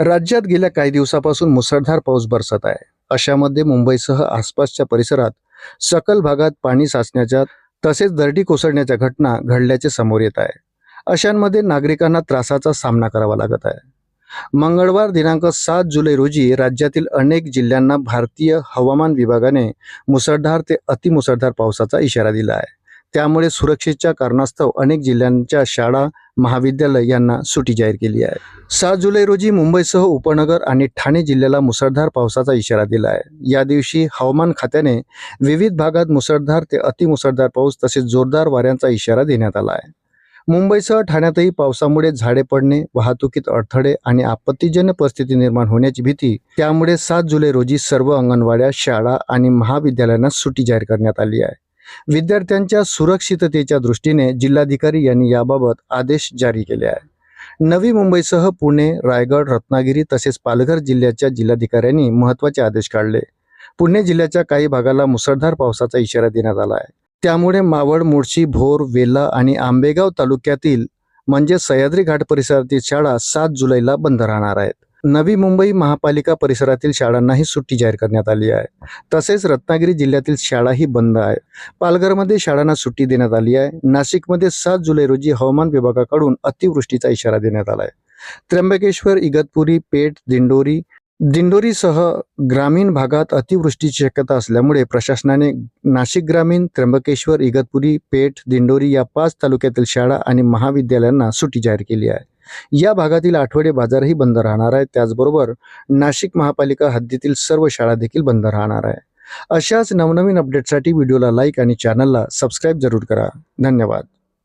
राज्यात गेल्या काही दिवसापासून मुसळधार पाऊस बरसत आहे. अशामध्ये मुंबईसह आसपासच्या परिसरात सखल भागात पाणी साचण्याच्या तसेच दरडी कोसळण्याच्या घटना घडल्याचे समोर येत आहे. अशांमध्ये नागरिकांना त्रासाचा सामना करावा लागत आहे. मंगळवार दिनांक 7 जुलै रोजी राज्यातील अनेक जिल्ह्यांना भारतीय हवामान विभागाने मुसळधार ते अतिमुसळधार पावसाचा इशारा दिला आहे. त्यामुळे सुरक्षेच्या कारणास्तव अनेक जिल्ह्यांच्या शाळा महाविद्यालय यांना सुट्टी जाहीर केली आहे. 7 जुलै रोजी मुंबईसह उपनगर आणि ठाणे जिल्ह्याला मुसळधार पावसाचा इशारा दिला आहे. या दिवशी हवामान खात्याने विविध भागात मुसळधार ते अतिमुसळधार पाऊस तसेच जोरदार वाऱ्यांचा इशारा देण्यात आला आहे. मुंबईसह ठाण्यातही पावसामुळे झाडे पडणे, वाहतुकीत अडथळे आणि आपत्तीजन्य परिस्थिती निर्माण होण्याची भीती. त्यामुळे 7 जुलै रोजी सर्व अंगणवाड्या, शाळा आणि महाविद्यालयांना सुट्टी जाहीर करण्यात आली आहे. विद्यार्थ्यांच्या सुरक्षिततेच्या दृष्टीने जिल्हाधिकारी यांनी याबाबत आदेश जारी केले आहे. नवी मुंबईसह पुणे, रायगड, रत्नागिरी तसेच पालघर जिल्ह्याच्या जिल्हाधिकाऱ्यांनी महत्त्वाचे आदेश काढले. पुणे जिल्ह्याच्या काही भागाला मुसळधार पावसाचा इशारा देण्यात आला आहे. त्यामुळे मावळ, मुळशी, भोर, वेल्हा आणि आंबेगाव तालुक्यातील म्हणजे सह्याद्री घाट परिसरातील शाळा 7 जुलैला बंद राहणार आहेत. नवी मुंबई महापालिका परिसरातील शाळांनाही सुट्टी जाहीर करण्यात आली आहे. तसेच रत्नागिरी जिल्ह्यातील शाळाही बंद आहे. पालघरमध्ये शाळांना सुट्टी देण्यात आली आहे. नाशिकमध्ये 7 जुलै रोजी हवामान विभागाकडून अतिवृष्टीचा इशारा देण्यात आला आहे. त्र्यंबकेश्वर, इगतपुरी, पेठ, दिंडोरीसह ग्रामीण भागात अतिवृष्टीची शक्यता असल्यामुळे प्रशासनाने नाशिक ग्रामीण, त्र्यंबकेश्वर, इगतपुरी, पेठ, दिंडोरी या 5 तालुक्यातील शाळा आणि महाविद्यालयांना सुट्टी जाहीर केली आहे. या भागातील आठवडे बाजारही बंद राहणार आहे. त्याचबरोबर नाशिक महापालिका हद्दीतील सर्व शाळा देखील बंद राहणार आहे. अशाच नवनवीन अपडेटसाठी व्हिडिओला लाईक आणि चॅनलला सबस्क्राईब जरूर करा. धन्यवाद.